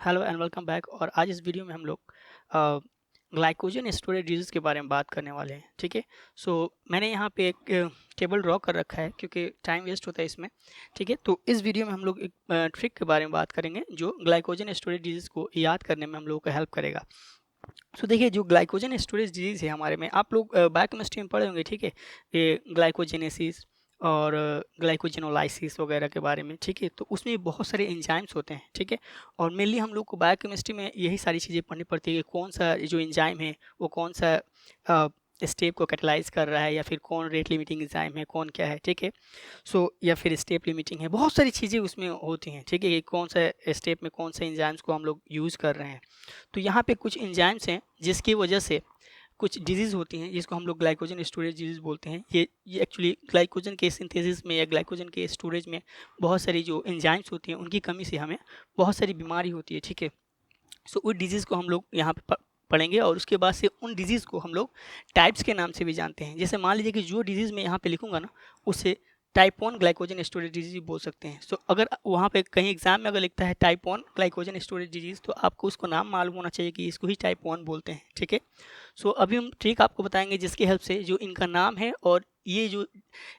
Hello and welcome back. और आज इस वीडियो में हम लोग ग्लाइकोजन स्टोरेज डिजीज़ के बारे में बात करने वाले हैं। ठीक है, सो मैंने यहाँ पे एक टेबल ड्रॉ कर रखा है क्योंकि टाइम वेस्ट होता है इसमें। ठीक है, तो इस वीडियो में हम लोग एक ट्रिक के बारे में बात करेंगे जो ग्लाइकोजन स्टोरेज डिजीज़ को याद करने में हम लोगों को हेल्प करेगा। सो देखिए, जो ग्लाइकोजन स्टोरेज डिजीज़ है हमारे में, आप लोग बायोकेमिस्ट्री में पढ़े होंगे। ठीक है, ये ग्लाइकोजेनेसिस और ग्लाइकोजिनोलाइसिस वगैरह के बारे में। ठीक है, तो उसमें बहुत सारे एंजाइम्स होते हैं। ठीक है, और मेनली हम लोग को बायोकेमिस्ट्री में यही सारी चीज़ें पढ़नी पड़ती है कि कौन सा जो एंजाइम है वो कौन सा स्टेप को कैटलाइज कर रहा है, या फिर कौन रेट लिमिटिंग एंजाइम है, कौन क्या है। ठीक है, सो या फिर स्टेप लिमिटिंग है, बहुत सारी चीज़ें उसमें होती हैं। ठीक है, कि कौन सा स्टेप में कौन से एंजाइम्स को हम लोग यूज़ कर रहे हैं। तो यहाँ पे कुछ एंजाइम्स हैं जिसकी वजह से कुछ डिजीज़ होती हैं जिसको हम लोग ग्लाइकोजन स्टोरेज डिजीज़ बोलते हैं। ये एक्चुअली ग्लाइकोजन के सिंथेसिस में या ग्लाइकोजन के स्टोरेज में बहुत सारी जो एंजाइम्स होती हैं उनकी कमी से हमें बहुत सारी बीमारी होती है। ठीक है, सो उस डिजीज़ को हम लोग यहाँ पे पढ़ेंगे, और उसके बाद से उन डिजीज़ को हम लोग टाइप्स के नाम से भी जानते हैं। जैसे मान लीजिए कि जो डिजीज़ मैं यहाँ पे लिखूंगा ना, उसे टाइप 1 ग्लाइकोजन स्टोरेज डिजीज़ बोल सकते हैं। सो अगर वहाँ पे कहीं एग्जाम में अगर लिखता है टाइप 1 ग्लाइकोजन स्टोरेज डिजीज़, तो आपको उसको नाम मालूम होना चाहिए कि इसको ही टाइप 1 बोलते हैं। ठीक है, सो अभी हम ट्रिक आपको बताएंगे जिसकी हेल्प से जो इनका नाम है और ये जो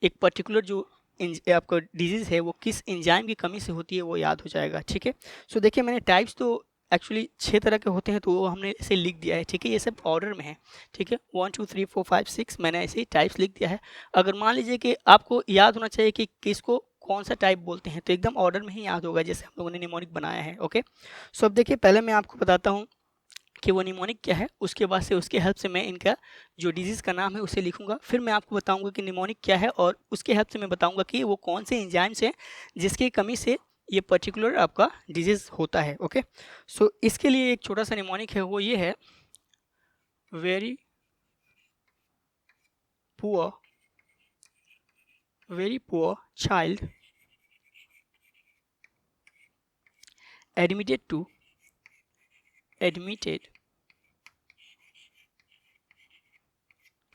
एक पर्टिकुलर जो आपका डिजीज़ है वो किस एंजाइम की कमी से होती है वो याद हो जाएगा। ठीक है, सो देखिए, मैंने टाइप्स तो एक्चुअली 6 तरह के होते हैं, तो वो हमने इसे लिख दिया है। ठीक है, ये सब ऑर्डर में है। ठीक है, 1 2 3 4 5 6 मैंने ऐसे ही टाइप्स लिख दिया है। अगर मान लीजिए कि आपको याद होना चाहिए कि किसको कौन सा टाइप बोलते हैं, तो एकदम ऑर्डर में ही याद होगा जैसे हम लोगों ने निमोनिक बनाया है। ओके, सो अब देखिए, पहले मैं आपको बताता हूँ कि वो निमोनिक क्या है। उसके बाद से उसके हेल्प से मैं इनका जो डिजीज़ का नाम है उसे लिखूंगा। फिर मैं आपको बताऊंगा कि निमोनिक क्या है, और उसके हेल्प से मैं बताऊंगा कि वो कौन से एंजाइम्स हैं जिसकी कमी से ये पर्टिकुलर आपका डिजीज़ होता है। ओके, सो इसके लिए एक छोटा सा निमोनिक है, वो ये है: very poor child admitted to admitted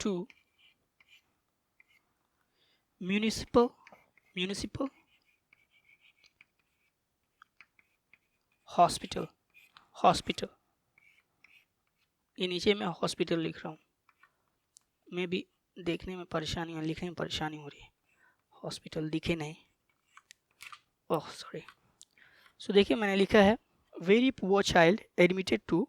to municipal hospital. ये नीचे मैं हॉस्पिटल लिख रहा हूँ, मैं भी देखने में परेशानी है, लिखने में परेशानी हो रही है। हॉस्पिटल दिखे नहीं, ओह सॉरी। सो देखिए, मैंने लिखा है very poor child admitted to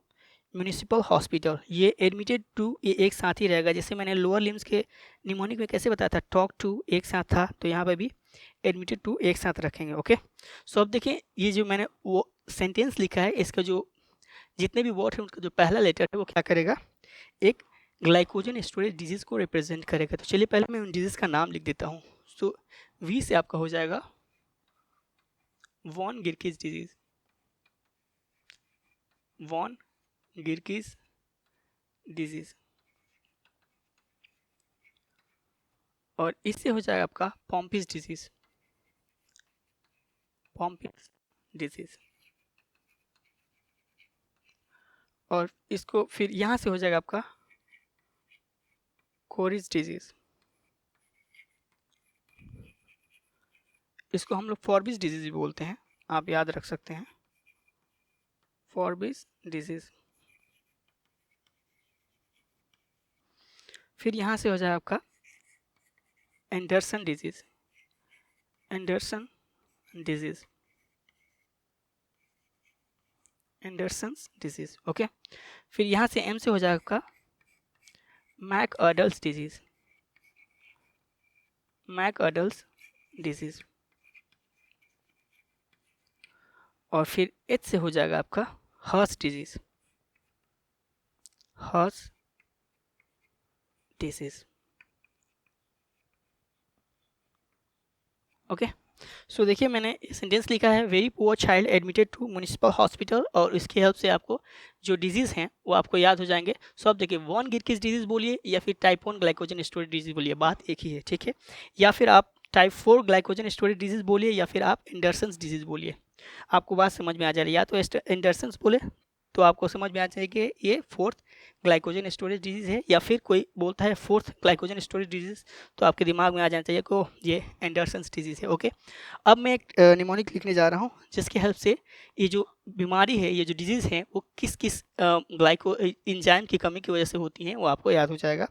municipal hospital. ये एडमिटेड टू ये एक साथ ही रहेगा। जैसे मैंने लोअर लिम्स के निमोनिक में कैसे बताया था, टॉक टू एक साथ था, तो यहाँ पे भी एडमिटेड टू एक साथ रखेंगे। ओके, सो अब देखिए, ये जो मैंने वो सेंटेंस लिखा है, इसका जो जितने भी वर्ड है उनका जो पहला लेटर है वो क्या करेगा, एक ग्लाइकोजन स्टोरेज डिजीज़ को रिप्रेजेंट करेगा। तो चलिए पहले मैं उन डिजीज़ का नाम लिख देता हूँ। सो वी से आपका हो जाएगा वॉन गिरकिस डिजीज़, वॉन गिरकिस डिजीज़। और इससे हो जाएगा आपका पॉम्पिस डिजीज़, पॉम्पिस डिजीज़। और इसको फिर यहाँ से हो जाएगा आपका कोरिस डिजीज़। इसको हम लोग फॉरबिस डिजीज़ भी बोलते हैं, आप याद रख सकते हैं, फॉरबिस डिजीज़। फिर यहाँ से हो जाएगा आपका Anderson disease, Anderson disease, Andersen's disease. Okay, फिर यहाँ से एम से हो जाएगा आपका McArdle's disease, McArdle's disease. और फिर एच से हो जाएगा आपका Hers disease, Hers disease. Okay, so देखिए, मैंने सेंटेंस लिखा है very poor child admitted to municipal hospital, और इसकी हेल्प से आपको जो डिजीज़ हैं वो आपको याद हो जाएंगे। सो अब देखिए, वॉन गिरकिस डिजीज़ बोलिए या फिर टाइप 1 ग्लाइकोजन स्टोरेज डिजीज़ बोलिए, बात एक ही है। ठीक है, या फिर आप टाइप 4 ग्लाइकोजन स्टोरेज डिजीज़ बोलिए या फिर आप एंडरसन्स डिजीज़ बोलिए, आपको बात समझ में आ जा रही है। या तो एंडरसन्स बोले तो आपको समझ में आ जाए कि ये फोर्थ ग्लाइकोजन स्टोरेज डिजीज़ है, या फिर कोई बोलता है फोर्थ ग्लाइकोजन स्टोरेज डिजीज़, तो आपके दिमाग में आ जाना चाहिए को ये एंडरसन्स डिजीज़ है। ओके, अब मैं एक निमोनिक लिखने जा रहा हूँ जिसकी हेल्प से ये जो बीमारी है, ये जो डिजीज़ है, वो किस किस ग्लाइको इंजाइम की कमी की वजह से होती हैं वो आपको याद हो जाएगा।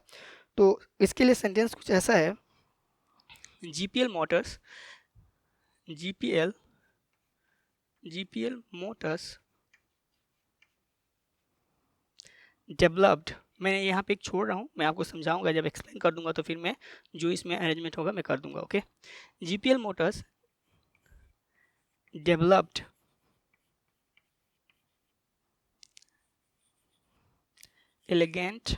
तो इसके लिए सेंटेंस कुछ ऐसा है, जीपीएल मोटर्स डेवलप्ड, मैं यहाँ पे एक छोड़ रहा हूँ, मैं आपको समझाऊंगा, जब एक्सप्लेन कर दूंगा तो फिर मैं जो इसमें अरेंजमेंट होगा मैं कर दूंगा। Okay, GPL motors developed elegant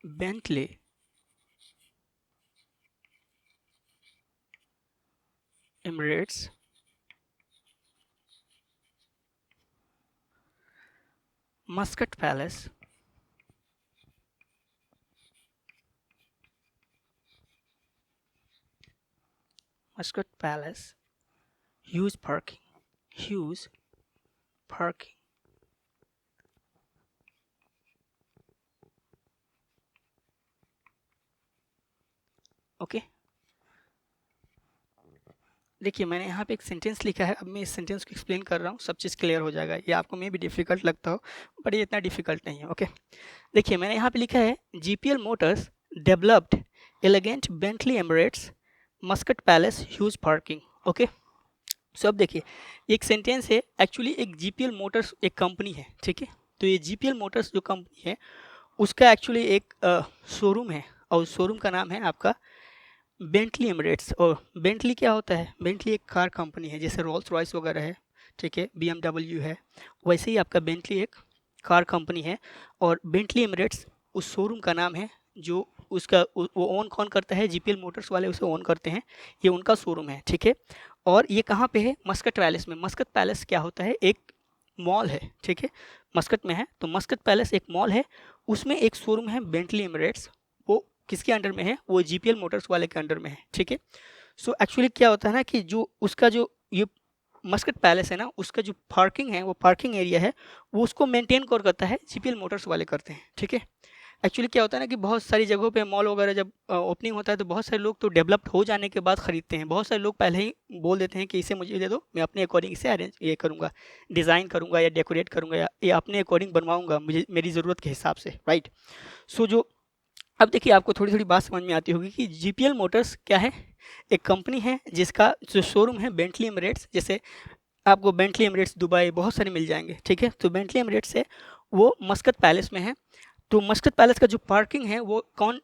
Bentley Emirates Muscat palace huge parking. Okay, देखिए मैंने यहाँ पे एक सेंटेंस लिखा है, अब मैं इस सेंटेंस को एक्सप्लेन कर रहा हूँ, सब चीज़ क्लियर हो जाएगा। ये आपको में भी डिफिकल्ट लगता हो, बट ये इतना डिफिकल्ट नहीं है। ओके, देखिए मैंने यहाँ पे लिखा है GPL motors developed elegant Bentley Emirates Muscat palace huge parking. Okay, so अब देखिए एक सेंटेंस है, एक्चुअली एक जीपीएल मोटर्स एक कंपनी है, ठीक है। तो ये जीपीएल मोटर्स जो कंपनी है उसका एक्चुअली एक शोरूम है, और शोरूम का नाम है आपका बेंटली एमिरेट्स। और बेंटली क्या होता है, बेंटली एक कार कंपनी है, जैसे रोल्स रॉयस वगैरह है, ठीक है, बीएमडब्ल्यू है, वैसे ही आपका बेंटली एक कार कंपनी है। और बेंटली एमिरेट्स उस शोरूम का नाम है, जो उसका वो ओन कौन करता है, जीपीएल मोटर्स वाले उसे ओन करते हैं, ये उनका शोरूम है, ठीक है। और ये कहाँ पे है, मस्कट पैलेस में। मस्कट पैलेस क्या होता है, एक मॉल है, ठीक है, मस्कट में है। तो मस्कट पैलेस एक मॉल है, उसमें एक शोरूम है बेंटली एमिरेट्स, वो किसके अंडर में है, वो जीपीएल मोटर्स वाले के अंडर में है, ठीक है। सो एक्चुअली क्या होता है ना कि जो उसका जो ये मस्कट पैलेस है ना, उसका जो पार्किंग है, वो पार्किंग एरिया है, वो उसको मेंटेन कौन करता है, जीपीएल मोटर्स वाले करते हैं, ठीक है। एक्चुअली क्या होता है ना कि बहुत सारी जगहों पे मॉल वगैरह जब ओपनिंग होता है तो बहुत सारे लोग तो डेवलप्ड हो जाने के बाद ख़रीदते हैं। बहुत सारे लोग पहले ही बोल देते हैं कि इसे मुझे दे दो, मैं अपने अकॉर्डिंग इसे अरेंज ये करूँगा, डिज़ाइन करूँगा या डेकोरेट करूँगा, या अपने अकॉर्डिंग बनवाऊँगा, मुझे मेरी ज़रूरत के हिसाब से, राइट। सो जो अब देखिए आपको थोड़ी थोड़ी बात समझ में आती होगी कि जीपीएल मोटर्स क्या है, एक कंपनी है जिसका जो शोरूम है बेंटली एमिरेट्स, जैसे आपको बेंटली एमिरेट्स दुबई बहुत सारे मिल जाएंगे, ठीक है। तो बेंटली एमिरेट्स है, वो मस्कट पैलेस में है। तो मस्कट पैलेस का जो पार्किंग है वो कौन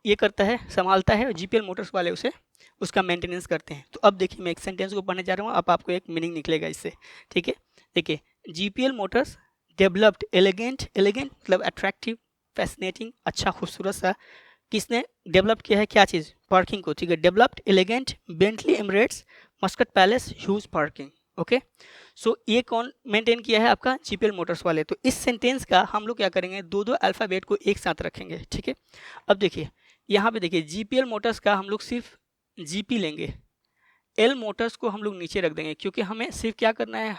ये करता है, संभालता है, जीपीएल मोटर्स वाले उसे उसका मेंटेनेंस करते हैं। तो अब देखिए मैं एक सेंटेंस को पढ़ने जा रहा हूँ, अब आपको एक मीनिंग निकलेगा इससे, ठीक है। देखिए GPL motors developed elegant, elegant मतलब अट्रैक्टिव, फैसिनेटिंग, अच्छा खूबसूरत सा, किसने डेवलप किया है, क्या चीज़, पार्किंग को, ठीक है। Developed elegant Bentley Emirates Muscat palace huge parking. Okay, so ये कौन मेंटेन किया है, आपका जीपीएल मोटर्स वाले। तो इस सेंटेंस का हम लोग क्या करेंगे, दो दो अल्फ़ाबेट को एक साथ रखेंगे, ठीक है। अब देखिए यहाँ पे देखिए जीपीएल मोटर्स का हम लोग सिर्फ जीपी लेंगे, एल मोटर्स को हम लोग नीचे रख देंगे, क्योंकि हमें सिर्फ क्या करना है,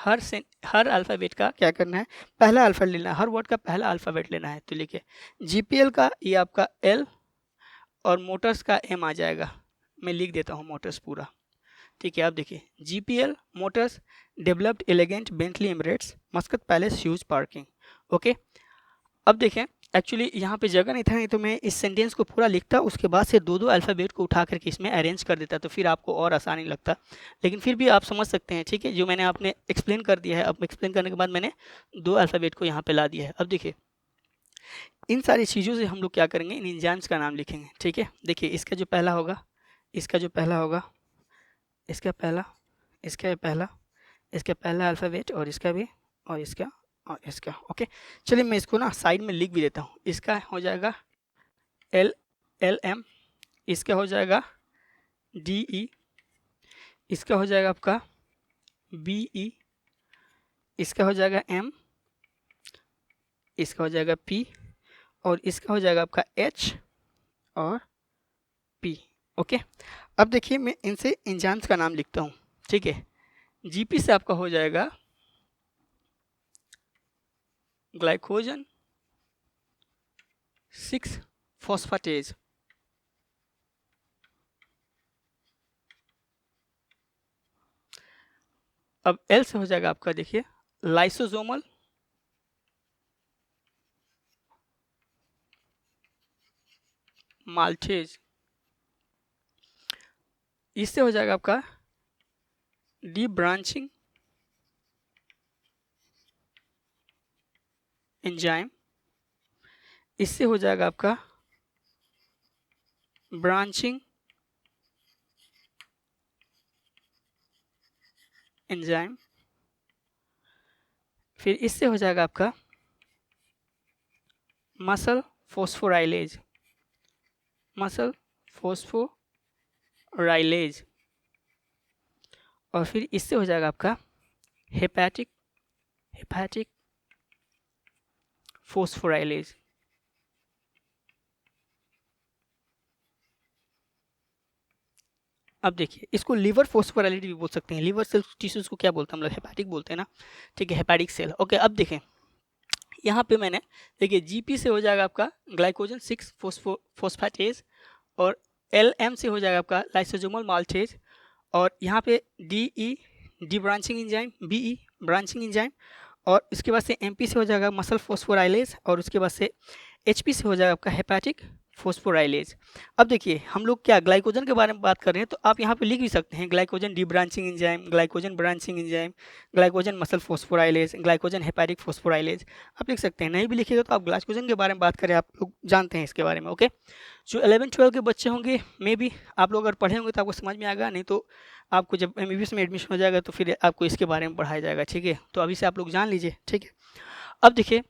हर अल्फ़ाबेट का क्या करना है, पहला अल्फ़ाबेट लेना है, हर वर्ड का पहला अल्फ़ाबेट लेना है। तो लिखिए जीपीएल का ये आपका एल और मोटर्स का एम आ जाएगा, मैं लिख देता हूँ मोटर्स पूरा, ठीक है। आप देखिए GPL motors developed elegant Bentley Emirates Muscat palace huge parking. Okay, अब देखें एक्चुअली यहाँ पे जगह नहीं था, नहीं तो मैं इस सेंटेंस को पूरा लिखता, उसके बाद से दो दो अल्फ़ाबेट को उठा करके इसमें अरेंज कर देता, तो फिर आपको और आसानी लगता। लेकिन फिर भी आप समझ सकते हैं, ठीक है, जो मैंने आपने एक्सप्लेन कर दिया है, अब एक्सप्लेन करने के बाद मैंने दो अल्फ़ाबेट को यहाँ पे ला दिया है। अब देखिए इन सारी चीज़ों से हम लोग क्या करेंगे, इन एंजाइम्स का नाम लिखेंगे, ठीक है। देखिए इसका जो पहला होगा, इसका जो पहला होगा, इसका पहला, इसका पहला, इसका पहला अल्फ़ाबेट, और इसका भी, और इसका, और इसका। ओके, चलिए मैं इसको ना साइड में लिख भी देता हूँ। इसका हो जाएगा एल, एल एम, इसका हो जाएगा डी ई, इसका हो जाएगा आपका बी ई, इसका हो जाएगा एम, इसका हो जाएगा पी, और इसका हो जाएगा आपका एच और पी। ओके, अब देखिए मैं इनसे एंजाइम्स का नाम लिखता हूँ, ठीक है। जीपी से आपका हो जाएगा ग्लाइकोजन 6 फॉस्फेटेज। अब एल से हो जाएगा आपका, देखिए, लाइसोसोमल माल्टेज। इससे हो जाएगा आपका डी ब्रांचिंग एंजाइम। इससे हो जाएगा आपका ब्रांचिंग एंजाइम। फिर इससे हो जाएगा आपका मसल फोस्फोराइलेज, मसल फोस्फोराइलेज। और फिर इससे हो जाएगा आपका हेपाटिक फोस्फोराइलेज। अब देखिए, इसको लिवर फोस्फोराइलेज भी बोल सकते हैं। लिवर सेल टिश्यूज को क्या बोलते हैं हम लोग? हेपाटिक बोलते हैं ना, ठीक है, हेपाटिक सेल। ओके, अब देखें यहाँ पे मैंने, देखिए, जीपी से हो जाएगा आपका ग्लाइकोजन 6 फॉस्फेटेज, और एलएम से हो जाएगा आपका लाइसोसोमल माल्टेज, और यहाँ पे debranching enzyme, BE branching enzyme, और उसके बाद से एमपी से हो जाएगा मसल फोस्फोराइलेज, और उसके बाद से एचपी से हो जाएगा आपका हेपाटिक फोस्फोराइलेज। अब देखिए, हम लोग क्या ग्लाइकोजन के बारे में बात कर रहे हैं, तो आप यहाँ पे लिख भी सकते हैं glycogen debranching enzyme, glycogen branching enzyme, glycogen muscle phosphorylase, glycogen hepatic phosphorylase, आप लिख सकते हैं। नहीं भी लिखिएगा तो आप ग्लाइकोजन के बारे में बात करें, आप लोग जानते हैं इसके बारे में। ओके, जो 11-12 के बच्चे होंगे, मे भी आप लोग अगर पढ़े होंगे तो आपको समझ में आएगा, नहीं तो आपको जब एमबीबीएस में एडमिशन हो जाएगा तो फिर आपको इसके बारे में पढ़ाया जाएगा, ठीक है। तो अभी से आप लोग जान लीजिए, ठीक है। अब देखिए,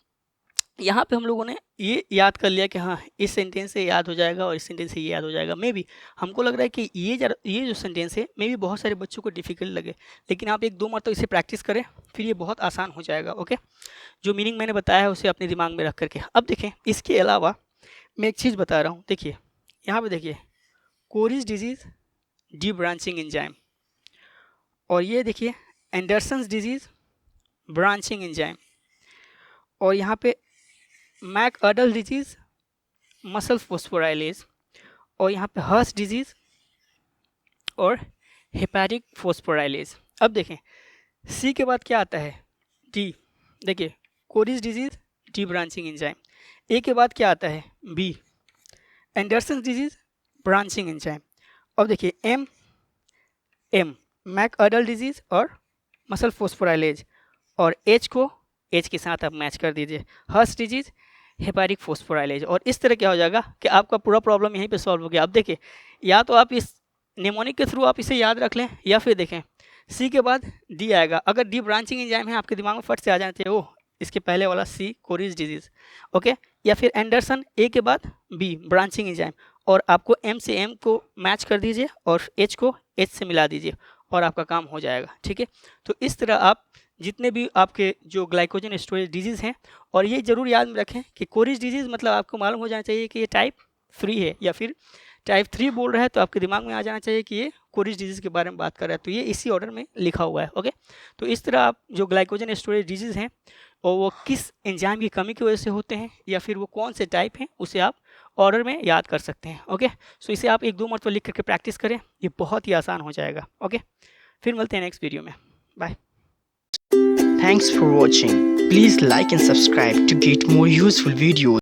यहाँ पे हम लोगों ने ये याद कर लिया कि हाँ, इस सेंटेंस से याद हो जाएगा और इस सेंटेंस से ये याद हो जाएगा। मे भी हमको लग रहा है कि ये जो सेंटेंस है, मे भी बहुत सारे बच्चों को डिफिकल्ट लगे, लेकिन आप 1-2 मरतबा इसे प्रैक्टिस करें, फिर ये बहुत आसान हो जाएगा। ओके, जो मीनिंग मैंने बताया है उसे अपने दिमाग में रख करके। अब देखें, इसके अलावा मैं एक चीज़ बता रहा हूँ। देखिए यहाँ पे, देखिए, Cori's disease debranching enzyme, और ये देखिए एंडरसन्स डिजीज़ ब्रांचिंग एंजाइम, और यहाँ पे मैक अडल डिजीज़ मसल फोस्फोराइलेज, और यहाँ पे हर्स डिजीज़ और हेपाटिक फोस्फोराइलेज। अब देखें, सी के बाद क्या आता है? डी। देखिए, Cori's disease debranching enzyme. A के बाद क्या आता है? B, Andersen disease branching enzyme. अब देखिए, एम मैक अडल डिजीज़ और मसल फोस्फोराइलेज, और एच के साथ आप मैच कर दीजिए, हर्स डिजीज़ हेपाटिक फोस्फोराइलेज। और इस तरह क्या हो जाएगा कि आपका पूरा प्रॉब्लम यहीं पे सॉल्व हो गया। अब देखिए, या तो आप इस नेमोनिक के थ्रू आप इसे याद रख लें, या फिर देखें सी के बाद डी आएगा। अगर डी ब्रांचिंग एंजाइम है, आपके दिमाग में फट से आ जाना चाहिए, ओह इसके पहले वाला सी कोरिज डिजीज़। ओके, या फिर एंडरसन, ए के बाद बी ब्रांचिंग एंजाइम, और आपको एम से एम को मैच कर दीजिए और एच को एच से मिला दीजिए, और आपका काम हो जाएगा, ठीक है। तो इस तरह आप जितने भी आपके जो ग्लाइकोजन स्टोरेज डिजीज़ हैं, और ये ज़रूर याद में रखें कि कोरिज डिजीज़ मतलब आपको मालूम हो जाना चाहिए कि ये टाइप 3 है, या फिर टाइप 3 बोल रहा है तो आपके दिमाग में आ जाना चाहिए कि ये कोरिज डिजीज़ के बारे में बात कर रहा है, तो ये इसी ऑर्डर में लिखा हुआ है। ओके, तो इस तरह आप जो ग्लाइकोजन स्टोरेज डिजीज़ हैं, और वो किस एंजाइम की कमी की वजह से होते हैं, या फिर वो कौन से टाइप हैं, उसे आप ऑर्डर में याद कर सकते हैं। ओके, सो इसे आप 1-2 मरतबा लिख करके प्रैक्टिस करें, ये बहुत ही आसान हो जाएगा। ओके, फिर मिलते हैं नेक्स्ट वीडियो में, bye. Thanks for watching. Please like and subscribe to get more useful videos.